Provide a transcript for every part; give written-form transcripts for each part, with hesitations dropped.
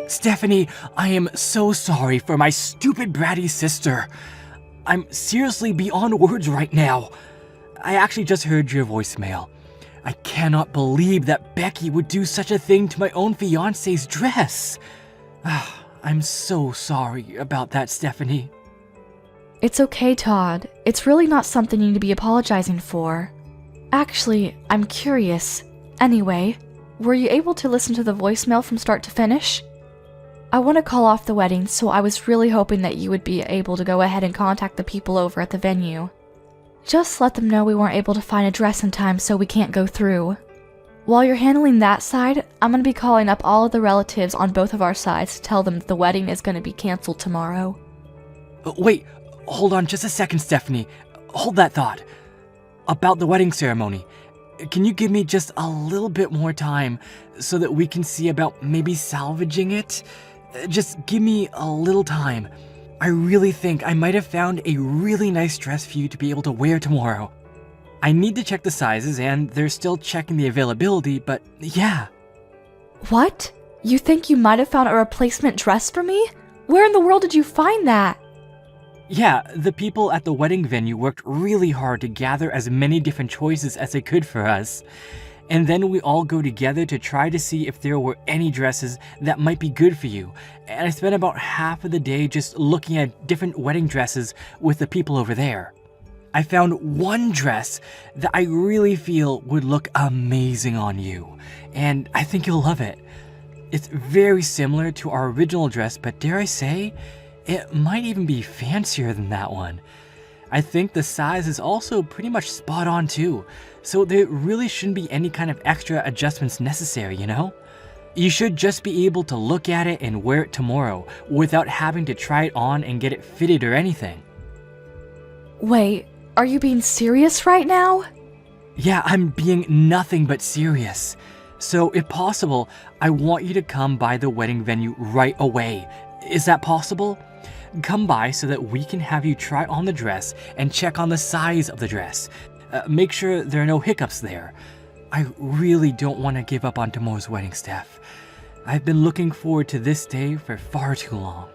Stephanie, I am so sorry for my stupid bratty sister. I'm seriously beyond words right now. I actually just heard your voicemail. I cannot believe that Becky would do such a thing to my own fiancé's dress. I'm so sorry about that, Stephanie. It's okay, Todd. It's really not something you need to be apologizing for. Actually, I'm curious. Anyway, were you able to listen to the voicemail from start to finish? I want to call off the wedding, so I was really hoping that you would be able to go ahead and contact the people over at the venue. Just let them know we weren't able to find a dress in time, so we can't go through. While you're handling that side, I'm going to be calling up all of the relatives on both of our sides to tell them that the wedding is going to be canceled tomorrow. Wait, hold on just a second, Stephanie. Hold that thought. About the wedding ceremony, can you give me just a little bit more time so that we can see about maybe salvaging it? Just give me a little time. I really think I might have found a really nice dress for you to be able to wear tomorrow. I need to check the sizes and they're still checking the availability, but yeah. What? You think you might have found a replacement dress for me? Where in the world did you find that? Yeah, the people at the wedding venue worked really hard to gather as many different choices as they could for us. And then we all go together to try to see if there were any dresses that might be good for you. And I spent about half of the day just looking at different wedding dresses with the people over there. I found one dress that I really feel would look amazing on you, and I think you'll love it. It's very similar to our original dress, but dare I say, it might even be fancier than that one. I think the size is also pretty much spot on too, so there really shouldn't be any kind of extra adjustments necessary, you know? You should just be able to look at it and wear it tomorrow without having to try it on and get it fitted or anything. Wait, are you being serious right now? Yeah, I'm being nothing but serious. So if possible, I want you to come by the wedding venue right away. Is that possible? Come by so that we can have you try on the dress and check on the size of the dress. Make sure there are no hiccups there. I really don't want to give up on tomorrow's wedding, Steph. I've been looking forward to this day for far too long.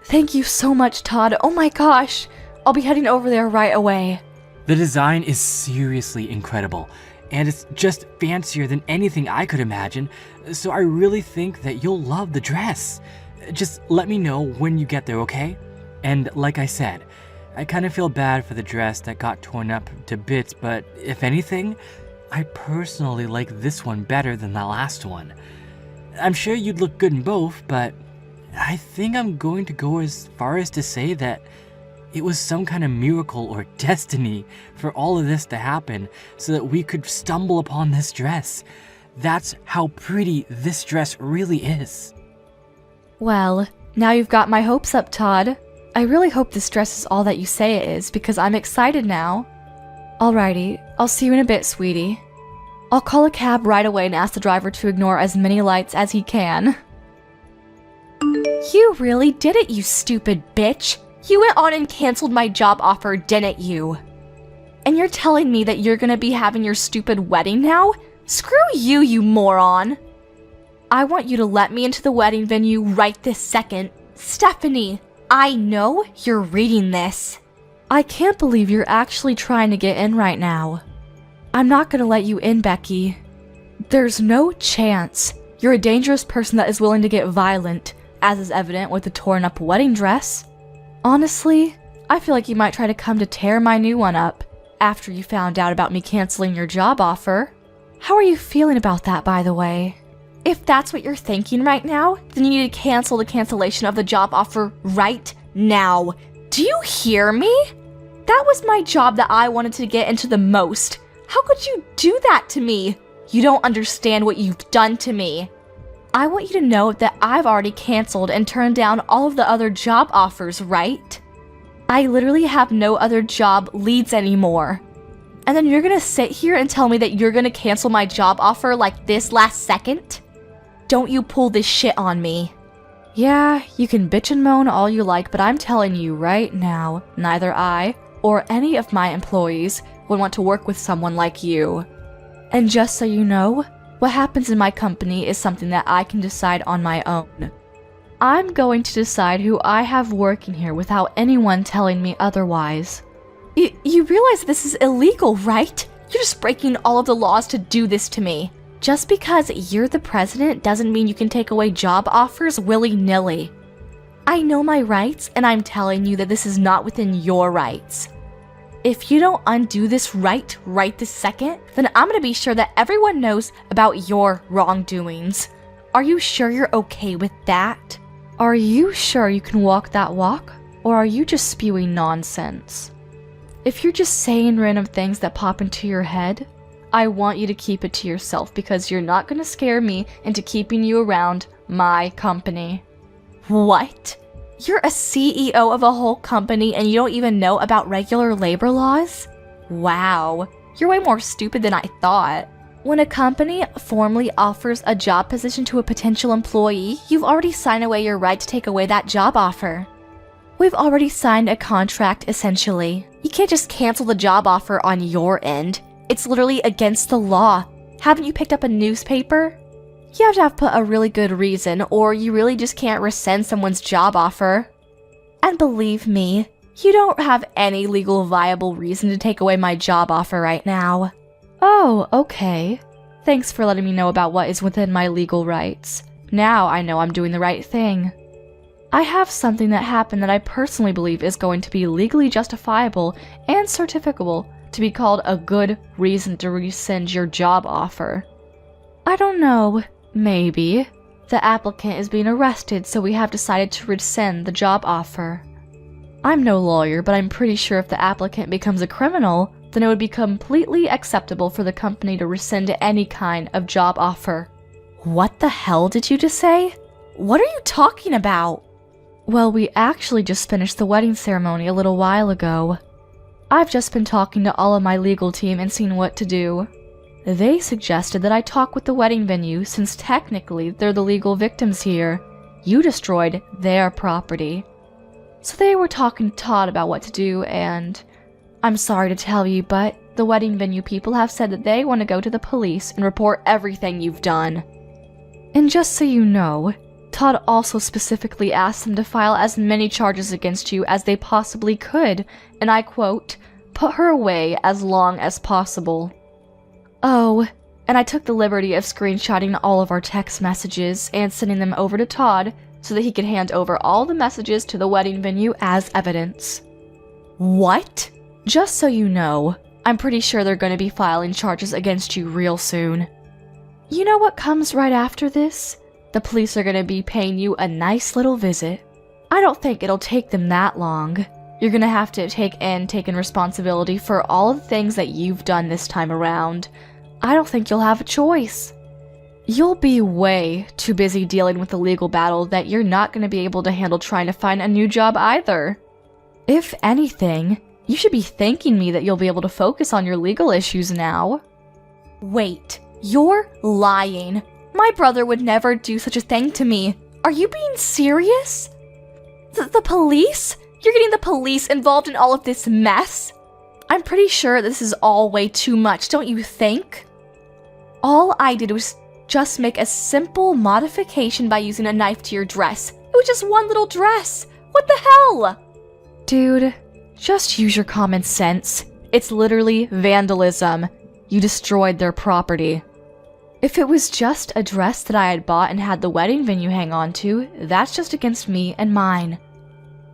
Thank you so much, Todd. Oh my gosh. I'll be heading over there right away. The design is seriously incredible, and it's just fancier than anything I could imagine, so I really think that you'll love the dress. Just let me know when you get there, okay? And like I said, I kind of feel bad for the dress that got torn up to bits, but if anything, I personally like this one better than the last one. I'm sure you'd look good in both, but I think I'm going to go as far as to say that it was some kind of miracle or destiny for all of this to happen so that we could stumble upon this dress. That's how pretty this dress really is. Well, now you've got my hopes up, Todd. I really hope this dress is all that you say it is, because I'm excited now. Alrighty, I'll see you in a bit, sweetie. I'll call a cab right away and ask the driver to ignore as many lights as he can. You really did it, you stupid bitch! You went on and canceled my job offer, didn't you? And you're telling me that you're gonna be having your stupid wedding now? Screw you, you moron! I want you to let me into the wedding venue right this second. Stephanie, I know you're reading this. I can't believe you're actually trying to get in right now. I'm not gonna let you in, Becky. There's no chance. You're a dangerous person that is willing to get violent, as is evident with the torn up wedding dress. Honestly, I feel like you might try to come to tear my new one up after you found out about me canceling your job offer. How are you feeling about that, by the way? If that's what you're thinking right now, then you need to cancel the cancellation of the job offer right now. Do you hear me? That was my job that I wanted to get into the most. How could you do that to me? You don't understand what you've done to me. I want you to know that I've already canceled and turned down all of the other job offers, right? I literally have no other job leads anymore. And then you're gonna sit here and tell me that you're gonna cancel my job offer like this last second? Don't you pull this shit on me. Yeah, you can bitch and moan all you like, but I'm telling you right now, neither I or any of my employees would want to work with someone like you. And just so you know, What happens in my company is something that I can decide on my own. I'm going to decide who I have working here without anyone telling me otherwise. You realize this is illegal, right? You're just breaking all of the laws to do this to me. Just because you're the president doesn't mean you can take away job offers willy-nilly. I know my rights, and I'm telling you that this is not within your rights. If you don't undo this right this second, then I'm gonna be sure that everyone knows about your wrongdoings. Are you sure you're okay with that? Are you sure you can walk that walk? Or are you just spewing nonsense? If you're just saying random things that pop into your head, I want you to keep it to yourself because you're not gonna scare me into keeping you around my company. What? You're a CEO of a whole company and you don't even know about regular labor laws? Wow, you're way more stupid than I thought. When a company formally offers a job position to a potential employee, you've already signed away your right to take away that job offer. We've already signed a contract, essentially. You can't just cancel the job offer on your end. It's literally against the law. Haven't you picked up a newspaper? You have to put a really good reason, or you really just can't rescind someone's job offer. And believe me, you don't have any legal viable reason to take away my job offer right now. Oh, okay. Thanks for letting me know about what is within my legal rights. Now I know I'm doing the right thing. I have something that happened that I personally believe is going to be legally justifiable and certificable to be called a good reason to rescind your job offer. I don't know. Maybe. The applicant is being arrested, so we have decided to rescind the job offer. I'm no lawyer, but I'm pretty sure if the applicant becomes a criminal, then it would be completely acceptable for the company to rescind any kind of job offer. What the hell did you just say? What are you talking about? Well, we actually just finished the wedding ceremony a little while ago. I've just been talking to all of my legal team and seeing what to do. They suggested that I talk with the wedding venue since technically they're the legal victims here. You destroyed their property. So they were talking to Todd about what to do, and I'm sorry to tell you, but the wedding venue people have said that they want to go to the police and report everything you've done. And just so you know, Todd also specifically asked them to file as many charges against you as they possibly could, and I quote, "put her away as long as possible." Oh, and I took the liberty of screenshotting all of our text messages and sending them over to Todd so that he could hand over all the messages to the wedding venue as evidence. What? Just so you know, I'm pretty sure they're going to be filing charges against you real soon. You know what comes right after this? The police are going to be paying you a nice little visit. I don't think it'll take them that long. You're going to have to take responsibility for all of the things that you've done this time around. I don't think you'll have a choice. You'll be way too busy dealing with the legal battle that you're not going to be able to handle trying to find a new job either. If anything, you should be thanking me that you'll be able to focus on your legal issues now. Wait, you're lying. My brother would never do such a thing to me. Are you being serious? The police? You're getting the police involved in all of this mess? I'm pretty sure this is all way too much, don't you think? All I did was just make a simple modification by using a knife to your dress. It was just one little dress. What the hell? Dude, just use your common sense. It's literally vandalism. You destroyed their property. If it was just a dress that I had bought and had the wedding venue hang on to, that's just against me and mine.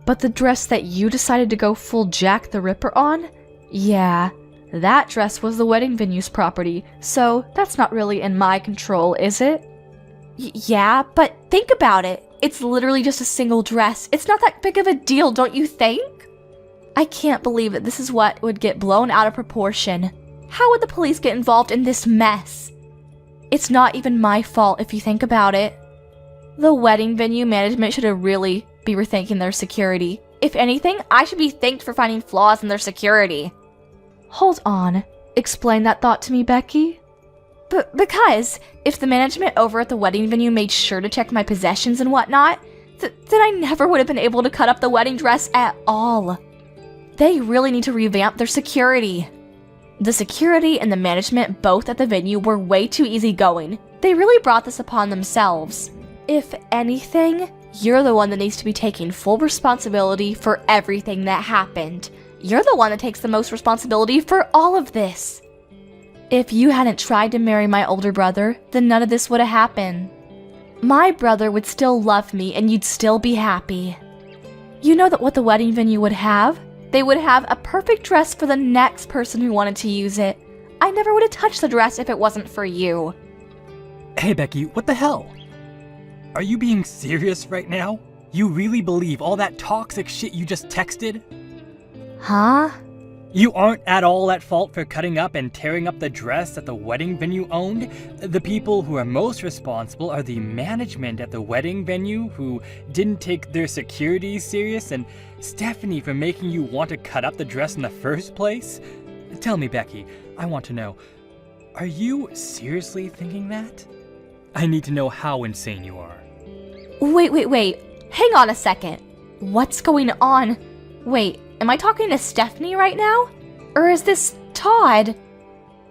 But the dress that you decided to go full Jack the Ripper on? Yeah, that dress was the wedding venue's property, so that's not really in my control, is it? Yeah, but think about it. It's literally just a single dress. It's not that big of a deal, don't you think? I can't believe that this is what would get blown out of proportion. How would the police get involved in this mess? It's not even my fault if you think about it. The wedding venue management should really be rethinking their security. If anything, I should be thanked for finding flaws in their security. Hold on. Explain that thought to me, Becky. Because if the management over at the wedding venue made sure to check my possessions and whatnot, then I never would have been able to cut up the wedding dress at all. They really need to revamp their security. The security and the management both at the venue were way too easygoing. They really brought this upon themselves. If anything, you're the one that needs to be taking full responsibility for everything that happened. You're the one that takes the most responsibility for all of this. If you hadn't tried to marry my older brother, then none of this would have happened. My brother would still love me and you'd still be happy. You know that what the wedding venue would have? They would have a perfect dress for the next person who wanted to use it. I never would have touched the dress if it wasn't for you. Hey Becky, what the hell? Are you being serious right now? You really believe all that toxic shit you just texted? Huh? You aren't at all at fault for cutting up and tearing up the dress that the wedding venue owned. The people who are most responsible are the management at the wedding venue who didn't take their security serious, and Stephanie for making you want to cut up the dress in the first place. Tell me, Becky, I want to know, are you seriously thinking that? I need to know how insane you are. Wait. Hang on a second. What's going on? Wait, am I talking to Stephanie right now? Or is this Todd?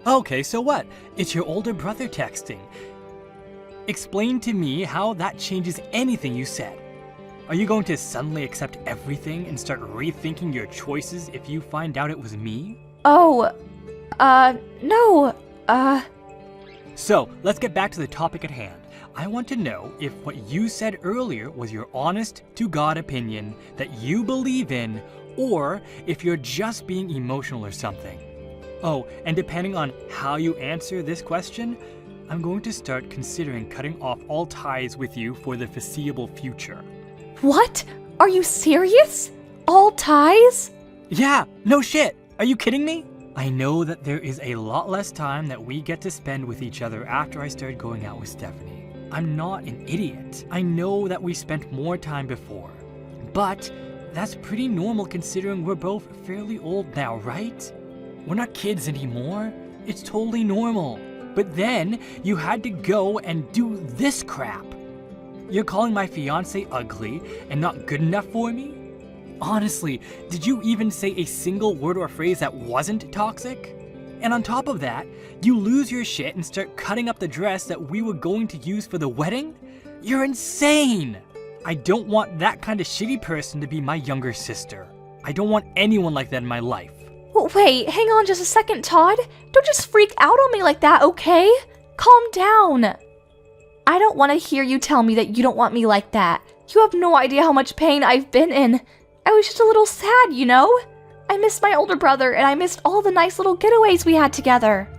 Okay, so what? It's your older brother texting. Explain to me how that changes anything you said. Are you going to suddenly accept everything and start rethinking your choices if you find out it was me? Oh, no, So, let's get back to the topic at hand. I want to know if what you said earlier was your honest-to-God opinion that you believe in, or if you're just being emotional or something. Oh, and depending on how you answer this question, I'm going to start considering cutting off all ties with you for the foreseeable future. What? Are you serious? All ties? Yeah, no shit. Are you kidding me? I know that there is a lot less time that we get to spend with each other after I started going out with Stephanie. I'm not an idiot. I know that we spent more time before. But that's pretty normal considering we're both fairly old now, right? We're not kids anymore. It's totally normal. But then you had to go and do this crap. You're calling my fiancé ugly and not good enough for me? Honestly, did you even say a single word or phrase that wasn't toxic? And on top of that, you lose your shit and start cutting up the dress that we were going to use for the wedding? You're insane! I don't want that kind of shitty person to be my younger sister. I don't want anyone like that in my life. Wait, hang on just a second, Todd. Don't just freak out on me like that, okay? Calm down. I don't want to hear you tell me that you don't want me like that. You have no idea how much pain I've been in. I was just a little sad, you know? I missed my older brother, and I missed all the nice little getaways we had together.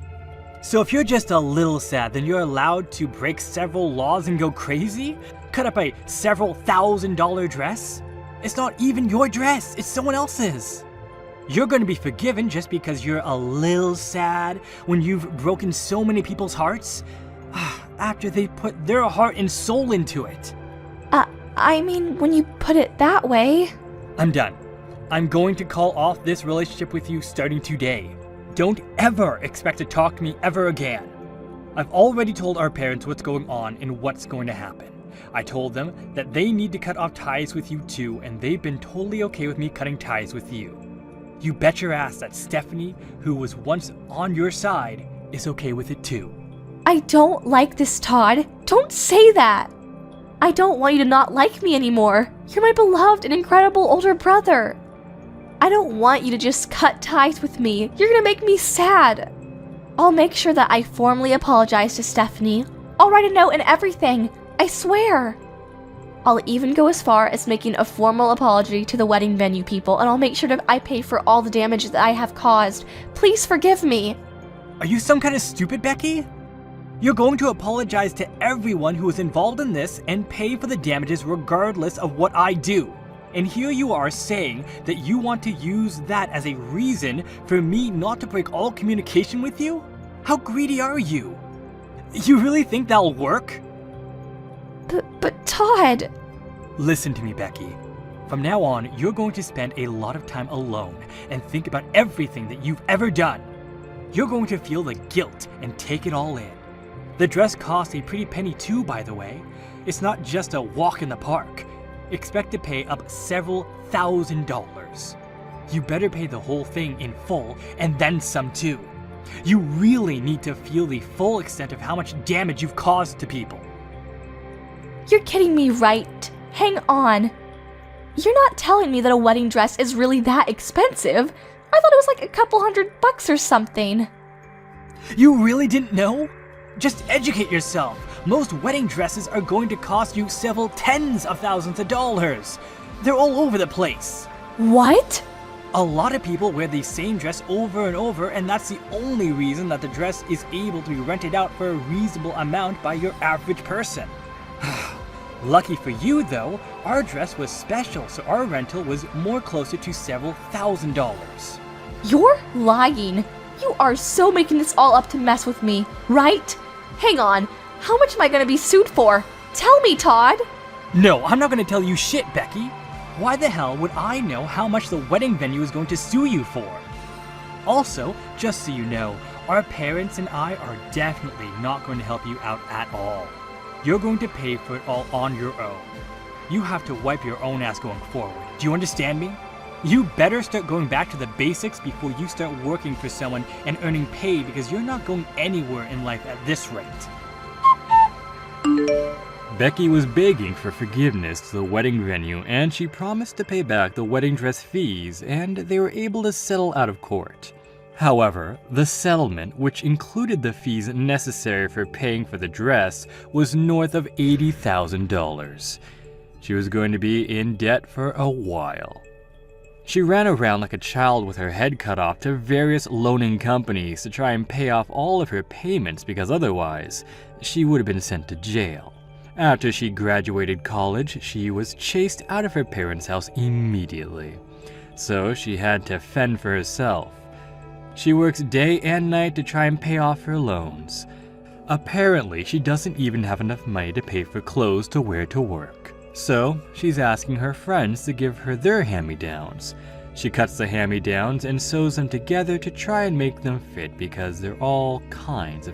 So if you're just a little sad, then you're allowed to break several laws and go crazy? Cut up a several $1,000 dress? It's not even your dress, it's someone else's. You're going to be forgiven just because you're a little sad when you've broken so many people's hearts? After they put their heart and soul into it. I mean, when you put it that way. I'm done. I'm going to call off this relationship with you starting today. Don't ever expect to talk to me ever again. I've already told our parents what's going on and what's going to happen. I told them that they need to cut off ties with you too, and they've been totally okay with me cutting ties with you. You bet your ass that Stephanie, who was once on your side, is okay with it too. I don't like this, Todd. Don't say that. I don't want you to not like me anymore. You're my beloved and incredible older brother. I don't want you to just cut ties with me. You're gonna make me sad. I'll make sure that I formally apologize to Stephanie. I'll write a note and everything. I swear. I'll even go as far as making a formal apology to the wedding venue people, and I'll make sure that I pay for all the damage that I have caused. Please forgive me. Are you some kind of stupid, Becky? You're going to apologize to everyone who was involved in this and pay for the damages regardless of what I do. And here you are saying that you want to use that as a reason for me not to break all communication with you? How greedy are you? You really think that'll work? But Todd... Listen to me, Becky. From now on, you're going to spend a lot of time alone and think about everything that you've ever done. You're going to feel the guilt and take it all in. The dress costs a pretty penny too, by the way. It's not just a walk in the park. Expect to pay up several $1,000s. You better pay the whole thing in full and then some too. You really need to feel the full extent of how much damage you've caused to people. You're kidding me, right? Hang on. You're not telling me that a wedding dress is really that expensive. I thought it was like a couple $100 or something. You really didn't know? Just educate yourself. Most wedding dresses are going to cost you several tens of thousands of dollars. They're all over the place. What? A lot of people wear the same dress over and over, and that's the only reason that the dress is able to be rented out for a reasonable amount by your average person. Lucky for you though, our dress was special, so our rental was more closer to several $1,000s. You're lying. You are so making this all up to mess with me, right? Hang on. How much am I gonna be sued for? Tell me, Todd. No, I'm not gonna tell you shit, Becky. Why the hell would I know how much the wedding venue is going to sue you for? Also, just so you know, our parents and I are definitely not going to help you out at all. You're going to pay for it all on your own. You have to wipe your own ass going forward. Do you understand me? You better start going back to the basics before you start working for someone and earning pay, because you're not going anywhere in life at this rate. Becky was begging for forgiveness to the wedding venue, and she promised to pay back the wedding dress fees, and they were able to settle out of court. However, the settlement, which included the fees necessary for paying for the dress, was north of $80,000. She was going to be in debt for a while. She ran around like a child with her head cut off to various loaning companies to try and pay off all of her payments, because otherwise, she would have been sent to jail. After she graduated college, she was chased out of her parents' house immediately. So she had to fend for herself. She works day and night to try and pay off her loans. Apparently, she doesn't even have enough money to pay for clothes to wear to work. So, she's asking her friends to give her their hand-me-downs. She cuts the hand-me-downs and sews them together to try and make them fit, because they're all kinds of